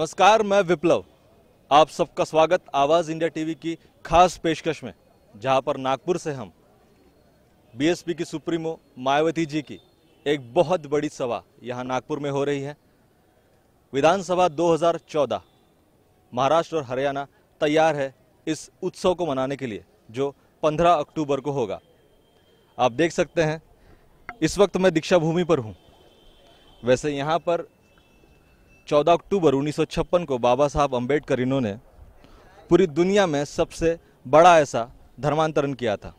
नमस्कार, मैं विप्लव। आप सबका स्वागत आवाज़ इंडिया टीवी की खास पेशकश में, जहां पर नागपुर से हम बीएसपी की सुप्रीमो मायावती जी की एक बहुत बड़ी सभा यहां नागपुर में हो रही है। विधानसभा 2014 महाराष्ट्र और हरियाणा तैयार है इस उत्सव को मनाने के लिए, जो 15 अक्टूबर को होगा। आप देख सकते हैं इस वक्त मैं दीक्षा भूमि पर हूं। वैसे यहां पर 14 अक्टूबर 1956 को बाबा साहब अम्बेडकर इन्होंने पूरी दुनिया में सबसे बड़ा ऐसा धर्मांतरण किया था,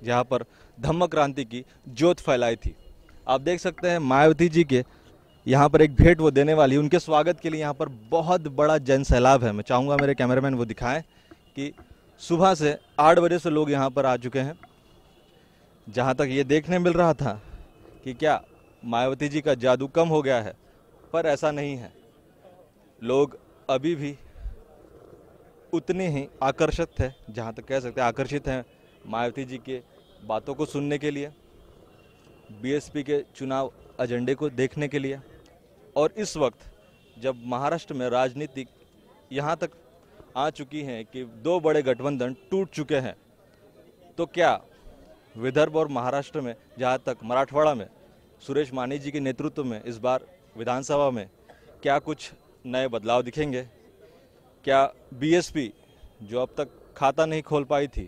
जहां पर धम्म क्रांति की ज्योत फैलाई थी। आप देख सकते हैं मायावती जी के यहाँ पर एक भेंट वो देने वाली, उनके स्वागत के लिए यहाँ पर बहुत बड़ा जन सैलाब है। मैं चाहूँगा मेरे कैमरामैन वो दिखाएं कि सुबह से 8 बजे से लोग यहाँ पर आ चुके हैं। जहाँ तक ये देखने मिल रहा था कि क्या मायावती जी का जादू कम हो गया है, पर ऐसा नहीं है। लोग अभी भी उतने ही आकर्षित थे, जहाँ तक कह सकते हैं आकर्षित हैं मायावती जी के बातों को सुनने के लिए, बीएसपी के चुनाव एजेंडे को देखने के लिए। और इस वक्त जब महाराष्ट्र में राजनीति यहाँ तक आ चुकी है कि 2 बड़े गठबंधन टूट चुके हैं, तो क्या विदर्भ और महाराष्ट्र में, जहाँ तक मराठवाड़ा में सुरेश मानी जी के नेतृत्व में इस बार विधानसभा में क्या कुछ नए बदलाव दिखेंगे? क्या बीएसपी जो अब तक खाता नहीं खोल पाई थी,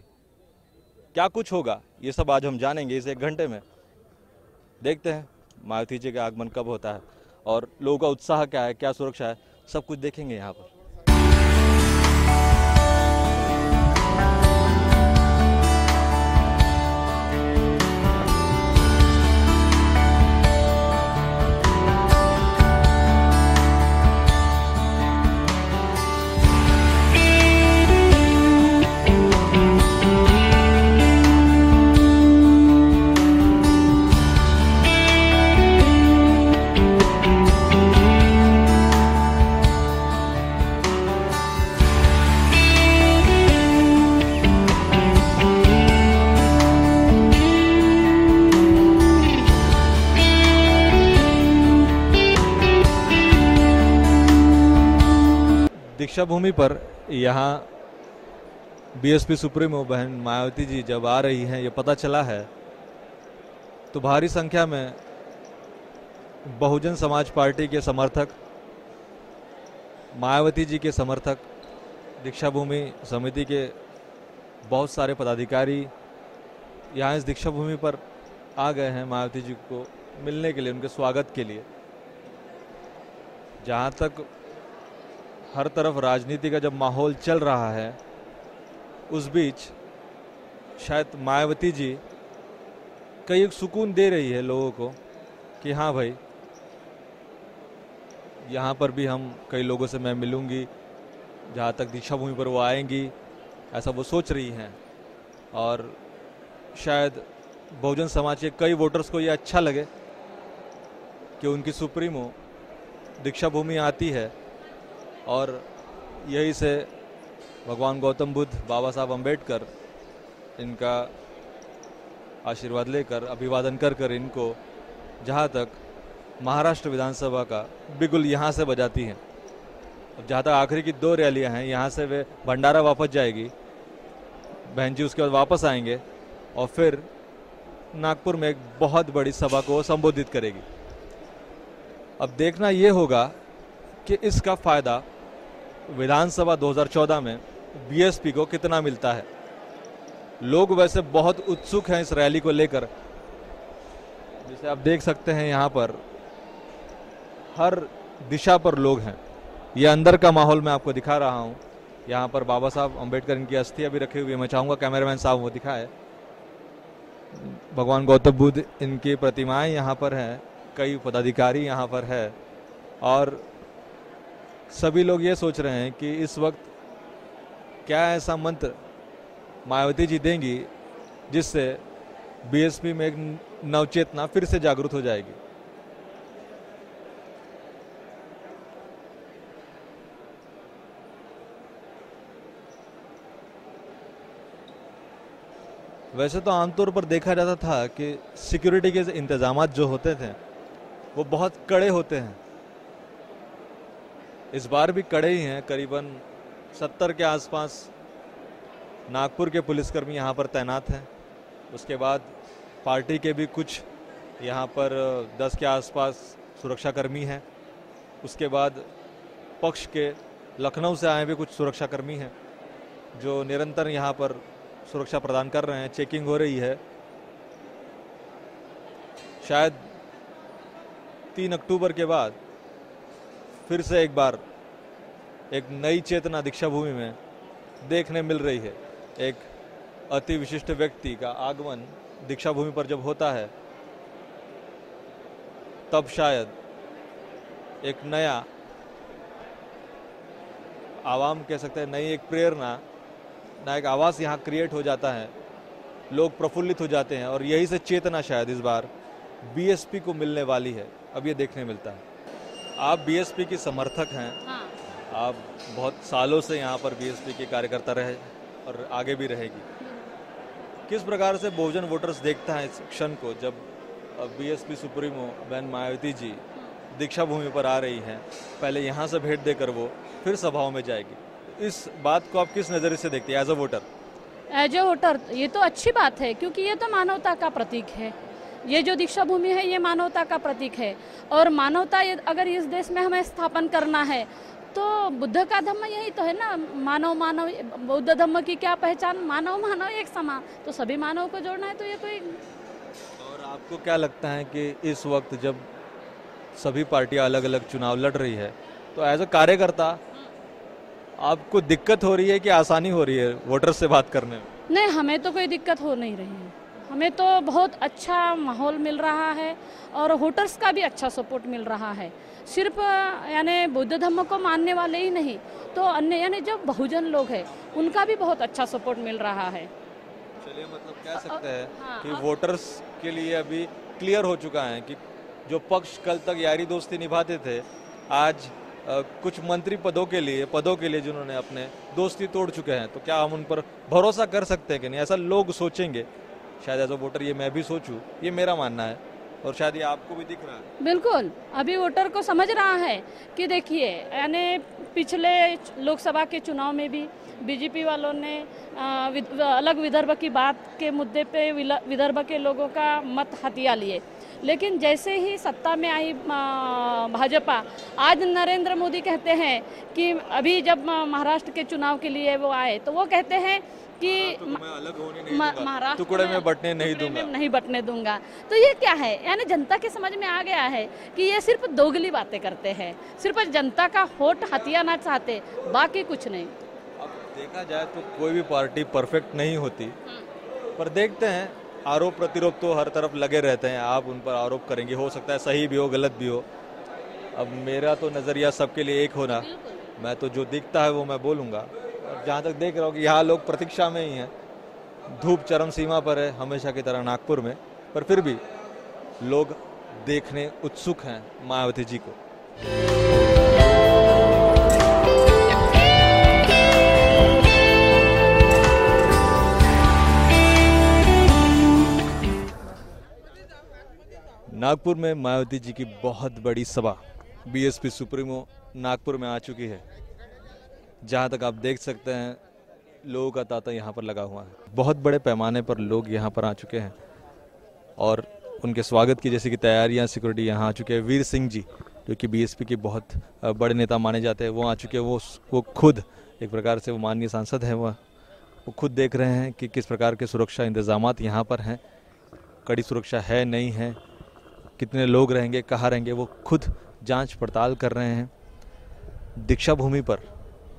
क्या कुछ होगा? ये सब आज हम जानेंगे इस 1 घंटे में। देखते हैं मायावती जी का आगमन कब होता है और लोगों का उत्साह क्या है, क्या सुरक्षा है, सब कुछ देखेंगे यहाँ पर। दीक्षा भूमि पर यहाँ बीएसपी सुप्रीमो बहन मायावती जी जब आ रही हैं, ये पता चला है, तो भारी संख्या में बहुजन समाज पार्टी के समर्थक, मायावती जी के समर्थक, दीक्षा भूमि समिति के बहुत सारे पदाधिकारी यहाँ इस दीक्षा भूमि पर आ गए हैं मायावती जी को मिलने के लिए, उनके स्वागत के लिए। जहाँ तक हर तरफ राजनीति का जब माहौल चल रहा है, उस बीच शायद मायावती जी कई एक सुकून दे रही है लोगों को कि हाँ भाई, यहाँ पर भी हम कई लोगों से मैं मिलूंगी, जहाँ तक दीक्षा भूमि पर वो आएंगी, ऐसा वो सोच रही हैं। और शायद बहुजन समाज के कई वोटर्स को ये अच्छा लगे कि उनकी सुप्रीमो दीक्षा भूमि आती है और यही से भगवान गौतम बुद्ध, बाबा साहब अम्बेडकर, इनका आशीर्वाद लेकर, अभिवादन कर कर इनको जहाँ तक महाराष्ट्र विधानसभा का बिगुल यहाँ से बजाती हैं। अब जहाँ तक आखिरी की 2 रैलियाँ हैं, यहाँ से वे भंडारा वापस जाएगी बहन जी, उसके बाद वापस आएंगे और फिर नागपुर में एक बहुत बड़ी सभा को संबोधित करेगी। अब देखना ये होगा कि इसका फायदा विधानसभा 2014 में बीएसपी को कितना मिलता है। लोग वैसे बहुत उत्सुक हैं इस रैली को लेकर। जैसे आप देख सकते हैं यहाँ पर हर दिशा पर लोग हैं। ये अंदर का माहौल मैं आपको दिखा रहा हूँ। यहाँ पर बाबा साहब अम्बेडकर इनकी अस्थियाँ भी रखी हुई है। मैं चाहूँगा कैमरामैन साहब वो दिखाए। भगवान गौतम बुद्ध इनकी प्रतिमाएं यहाँ पर हैं, कई पदाधिकारी यहाँ पर है और सभी लोग ये सोच रहे हैं कि इस वक्त क्या ऐसा मंत्र मायावती जी देंगी जिससे बीएसपी में एक नवचेतना फिर से जागृत हो जाएगी। वैसे तो आमतौर पर देखा जाता था कि सिक्योरिटी के इंतजाम जो होते थे वो बहुत कड़े होते हैं, इस बार भी कड़े ही हैं। करीबन 70 के आसपास नागपुर के पुलिसकर्मी यहाँ पर तैनात हैं। उसके बाद पार्टी के भी कुछ यहाँ पर 10 के आसपास सुरक्षाकर्मी हैं। उसके बाद पक्ष के लखनऊ से आए भी कुछ सुरक्षाकर्मी हैं जो निरंतर यहाँ पर सुरक्षा प्रदान कर रहे हैं। चेकिंग हो रही है। शायद 3 अक्टूबर के बाद फिर से एक बार एक नई चेतना दीक्षा भूमि में देखने मिल रही है। एक अति विशिष्ट व्यक्ति का आगमन दीक्षा भूमि पर जब होता है तब शायद एक नया आवाम कह सकते हैं, नई एक प्रेरणा, नया एक आवास यहाँ क्रिएट हो जाता है। लोग प्रफुल्लित हो जाते हैं और यही से चेतना शायद इस बार बीएसपी को मिलने वाली है। अब ये देखने मिलता है। आप बीएसपी की समर्थक हैं। हाँ। आप बहुत सालों से यहाँ पर बीएसपी के कार्यकर्ता रहे और आगे भी रहेगी। किस प्रकार से बहुजन वोटर्स देखता है इस क्षण को जब बीएसपी सुप्रीमो बहन मायावती जी दीक्षा भूमि पर आ रही हैं? पहले यहाँ से भेंट देकर वो फिर सभाओं में जाएगी। इस बात को आप किस नज़रिए से देखते हैं as a voter? As a voter ये तो अच्छी बात है, क्योंकि ये तो मानवता का प्रतीक है। ये जो दीक्षा भूमि है ये मानवता का प्रतीक है, और मानवता अगर इस देश में हमें स्थापन करना है तो बुद्ध का धम्म यही तो है ना, मानव मानव। बौद्ध धम्म की क्या पहचान? मानव मानव एक समान। तो सभी मानव को जोड़ना है, तो ये कोई। और आपको क्या लगता है कि इस वक्त जब सभी पार्टियां अलग अलग चुनाव लड़ रही है तो एज अ कार्यकर्ता आपको दिक्कत हो रही है कि आसानी हो रही है वोटर से बात करने में? नहीं, हमें तो कोई दिक्कत हो नहीं रही है। हमें तो बहुत अच्छा माहौल मिल रहा है और वोटर्स का भी अच्छा सपोर्ट मिल रहा है। सिर्फ यानी बुद्ध धर्म को मानने वाले ही नहीं, तो अन्य यानी जो बहुजन लोग हैं उनका भी बहुत अच्छा सपोर्ट मिल रहा है। चलिए, मतलब कह सकते हैं हाँ, कि वोटर्स के लिए अभी क्लियर हो चुका है कि जो पक्ष कल तक यारी दोस्ती निभाते थे, आज कुछ मंत्री पदों के लिए जिन्होंने अपने दोस्ती तोड़ चुके हैं, तो क्या हम उन पर भरोसा कर सकते हैं कि नहीं? ऐसा लोग सोचेंगे शायद एज अ वोटर, ये मैं भी सोचूं, ये मेरा मानना है और शायद ये आपको भी दिख रहा है। बिल्कुल, अभी वोटर को समझ रहा है कि देखिए, यानी पिछले लोकसभा के चुनाव में भी बीजेपी वालों ने अलग विदर्भ की बात के मुद्दे पे विदर्भ के लोगों का मत हथिया लिए, लेकिन जैसे ही सत्ता में आई भाजपा, आज नरेंद्र मोदी कहते हैं कि अभी जब महाराष्ट्र के चुनाव के लिए वो आए तो वो कहते हैं कि अलग होने नहीं दूंगा, महाराष्ट्र टुकड़े में बंटने नहीं दूंगा। तो ये क्या है? यानी जनता के समझ में आ गया है कि ये सिर्फ दोगली बातें करते हैं, सिर्फ जनता का वोट हथियाना चाहते, बाकी कुछ नहीं। अब देखा जाए तो कोई भी पार्टी परफेक्ट नहीं होती, पर देखते हैं आरोप प्रत्यारोप तो हर तरफ लगे रहते हैं। आप उन पर आरोप करेंगे, हो सकता है सही भी हो गलत भी हो। अब मेरा तो नज़रिया सबके लिए एक होना, मैं तो जो दिखता है वो मैं बोलूँगा। और जहाँ तक देख रहा हूँ कि यहाँ लोग प्रतीक्षा में ही हैं, धूप चरम सीमा पर है हमेशा की तरह नागपुर में, पर फिर भी लोग देखने उत्सुक हैं मायावती जी को। नागपुर में मायावती जी की बहुत बड़ी सभा बीएसपी सुप्रीमो नागपुर में आ चुकी है। जहां तक आप देख सकते हैं लोगों का तांता यहां पर लगा हुआ है। बहुत बड़े पैमाने पर लोग यहां पर आ चुके हैं और उनके स्वागत की जैसे कि तैयारियां, सिक्योरिटी यहां आ चुके हैं। वीर सिंह जी जो कि बीएसपी के बहुत बड़े नेता माने जाते हैं, वो आ चुके हैं। वो खुद एक प्रकार से वो माननीय सांसद हैं, वो खुद देख रहे हैं कि किस प्रकार के सुरक्षा इंतजामात यहाँ पर हैं, कड़ी सुरक्षा है नहीं है, कितने लोग रहेंगे, कहाँ रहेंगे, वो खुद जांच पड़ताल कर रहे हैं। दीक्षा भूमि पर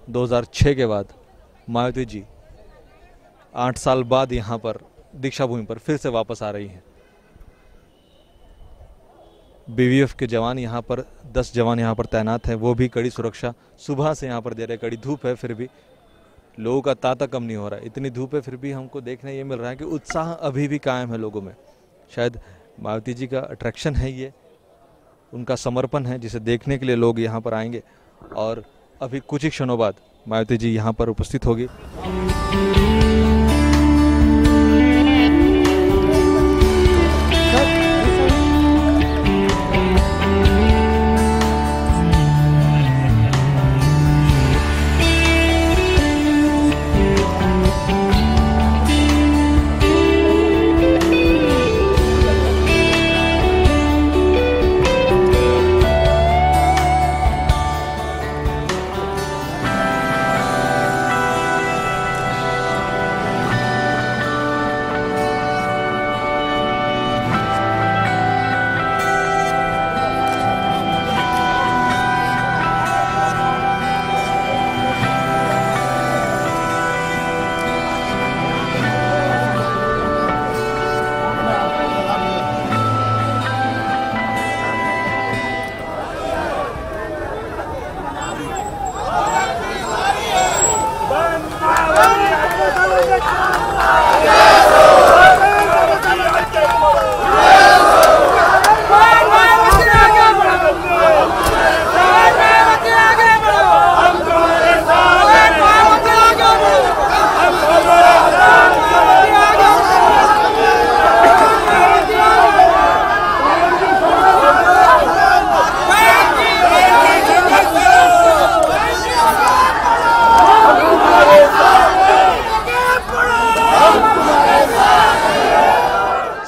2006 के बाद मायावती जी 8 साल बाद यहाँ पर दीक्षा भूमि पर फिर से वापस आ रही हैं। बीवीएफ के जवान यहाँ पर 10 जवान यहाँ पर तैनात हैं, वो भी कड़ी सुरक्षा सुबह से यहाँ पर दे रहे हैं। कड़ी धूप है, फिर भी लोगों का तांता कम नहीं हो रहा है। इतनी धूप है, फिर भी हमको देखने ये मिल रहा है कि उत्साह अभी भी कायम है लोगों में। शायद मायावती जी का अट्रैक्शन है, ये उनका समर्पण है, जिसे देखने के लिए लोग यहाँ पर आएंगे। और अभी कुछ ही क्षणों बाद मायावती जी यहाँ पर उपस्थित होगी।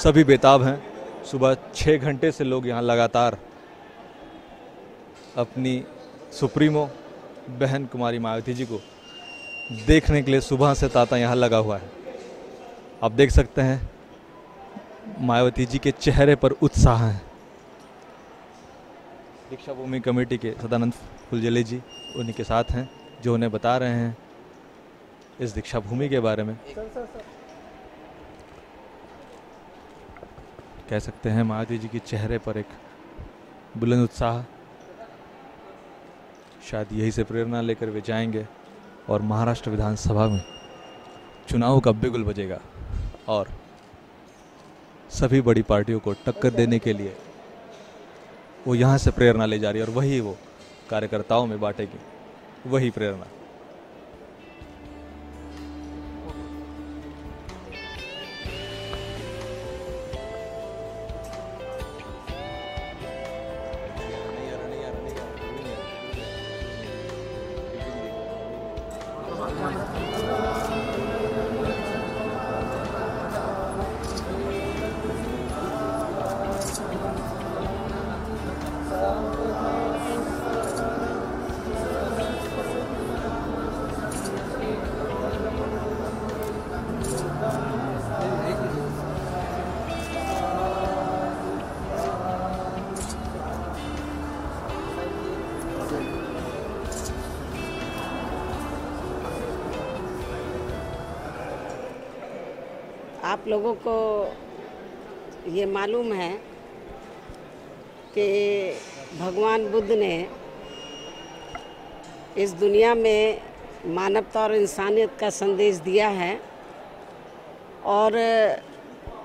सभी बेताब हैं। सुबह 6 घंटे से लोग यहाँ लगातार अपनी सुप्रीमो बहन कुमारी मायावती जी को देखने के लिए सुबह से तांता यहाँ लगा हुआ है। आप देख सकते हैं मायावती जी के चेहरे पर उत्साह है। दीक्षा भूमि कमेटी के सदानंद फुलझेले जी उन्हीं के साथ हैं जो उन्हें बता रहे हैं इस दीक्षा भूमि के बारे में। कह सकते हैं मायावती जी के चेहरे पर एक बुलंद उत्साह, शायद यही से प्रेरणा लेकर वे जाएंगे और महाराष्ट्र विधानसभा में चुनाव का बिगुल बजेगा और सभी बड़ी पार्टियों को टक्कर देने के लिए वो यहाँ से प्रेरणा ले जा रही है और वही वो कार्यकर्ताओं में बांटेगी, वही प्रेरणा। आप लोगों को ये मालूम है कि भगवान बुद्ध ने इस दुनिया में मानवता और इंसानियत का संदेश दिया है और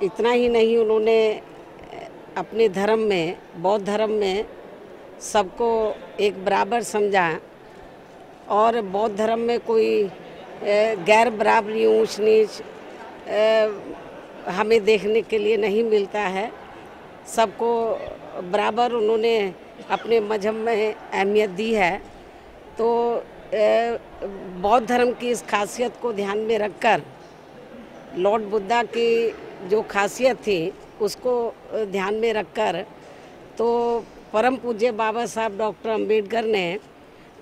इतना ही नहीं, उन्होंने अपने धर्म में, बौद्ध धर्म में सबको एक बराबर समझा और बौद्ध धर्म में कोई गैर बराबरी, ऊंच नीच हमें देखने के लिए नहीं मिलता है। सबको बराबर उन्होंने अपने मजहब में अहमियत दी है। तो बौद्ध धर्म की इस खासियत को ध्यान में रखकर लॉर्ड बुद्धा की जो खासियत थी उसको ध्यान में रखकर तो परम पूज्य बाबा साहब डॉक्टर अंबेडकर ने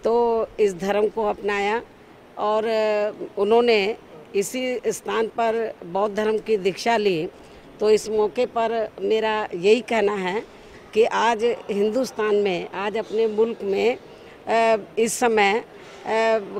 तो इस धर्म को अपनाया और उन्होंने इसी स्थान पर बौद्ध धर्म की दीक्षा ली। तो इस मौके पर मेरा यही कहना है कि आज हिंदुस्तान में, आज अपने मुल्क में इस समय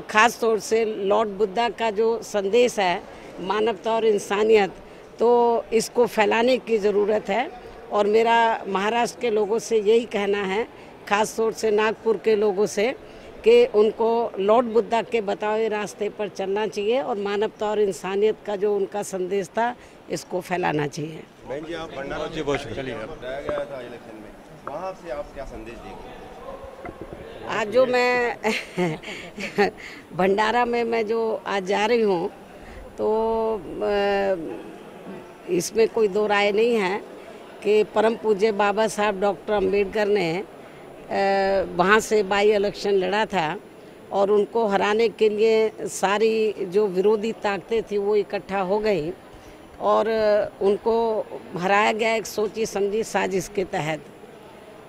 ख़ास तौर से लॉर्ड बुद्धा का जो संदेश है मानवता और इंसानियत, तो इसको फैलाने की ज़रूरत है। और मेरा महाराष्ट्र के लोगों से यही कहना है, ख़ास तौर से नागपुर के लोगों से, कि उनको लॉर्ड बुद्धा के बताए रास्ते पर चलना चाहिए और मानवता और इंसानियत का जो उनका संदेश था इसको फैलाना चाहिए। बहन जी, आप भंडारा जी बहुत चलिए बताया गया था इलेक्शन में, वहाँ से आप क्या संदेश देंगे? आज जो मैं भंडारा में मैं जो आज जा रही हूँ तो इसमें कोई दो राय नहीं है कि परम पूज्य बाबा साहब डॉक्टर अंबेडकर ने वहाँ से बाई इलेक्शन लड़ा था और उनको हराने के लिए सारी जो विरोधी ताकतें थी वो इकट्ठा हो गई और उनको हराया गया एक सोची समझी साजिश के तहत।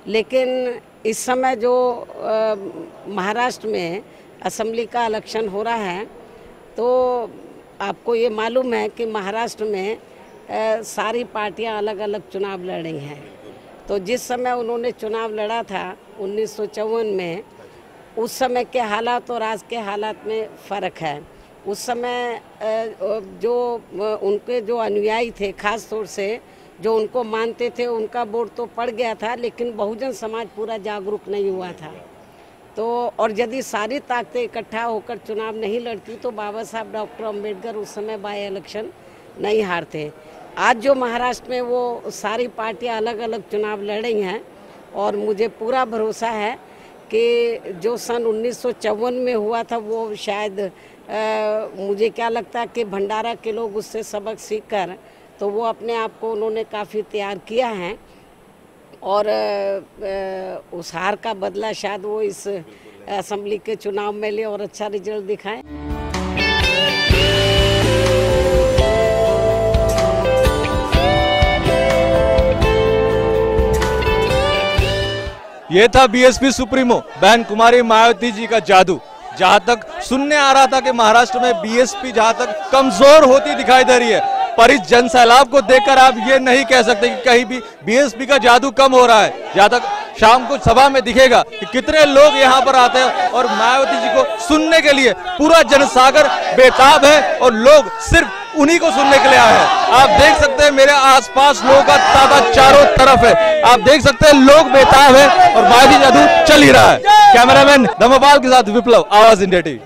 लेकिन इस समय जो महाराष्ट्र में असेंबली का इलेक्शन हो रहा है तो आपको ये मालूम है कि महाराष्ट्र में सारी पार्टियां अलग अलग चुनाव लड़ रही हैं। तो जिस समय उन्होंने चुनाव लड़ा था 1954 में, उस समय के हालात और आज के हालात में फ़र्क है। उस समय जो उनके जो अनुयायी थे, ख़ास तौर से जो उनको मानते थे, उनका वोट तो पड़ गया था, लेकिन बहुजन समाज पूरा जागरूक नहीं हुआ था। तो और यदि सारी ताकतें इकट्ठा होकर चुनाव नहीं लड़ती तो बाबा साहब डॉक्टर अम्बेडकर उस समय बाई इलेक्शन नहीं हारते। आज जो महाराष्ट्र में वो सारी पार्टियां अलग अलग चुनाव लड़ रही हैं और मुझे पूरा भरोसा है कि जो सन 1954 में हुआ था वो शायद मुझे क्या लगता है कि भंडारा के लोग उससे सबक सीखकर तो वो अपने आप को उन्होंने काफ़ी तैयार किया है और उस हार का बदला शायद वो इस असेंबली के चुनाव में ले और अच्छा रिजल्ट दिखाएं। ये था बीएसपी सुप्रीमो बहन कुमारी मायावती जी का जादू। जहां तक सुनने आ रहा था कि महाराष्ट्र में बीएसपी जहां तक कमजोर होती दिखाई दे रही है, पर इस जन सैलाब को देखकर आप ये नहीं कह सकते कि कहीं भी बीएसपी का जादू कम हो रहा है। जहां तक शाम को सभा में दिखेगा कि कितने लोग यहाँ पर आते हैं और मायावती जी को सुनने के लिए पूरा जनसागर बेताब है और लोग सिर्फ उन्हीं को सुनने के लिए आए हैं। आप देख सकते हैं मेरे आसपास लोगों का तादाद चारों तरफ है। आप देख सकते हैं लोग बेताब है और मायावती जादू चल ही रहा है। कैमरामैन धर्मपाल के साथ विप्लव, आवाज इंडिया टीवी।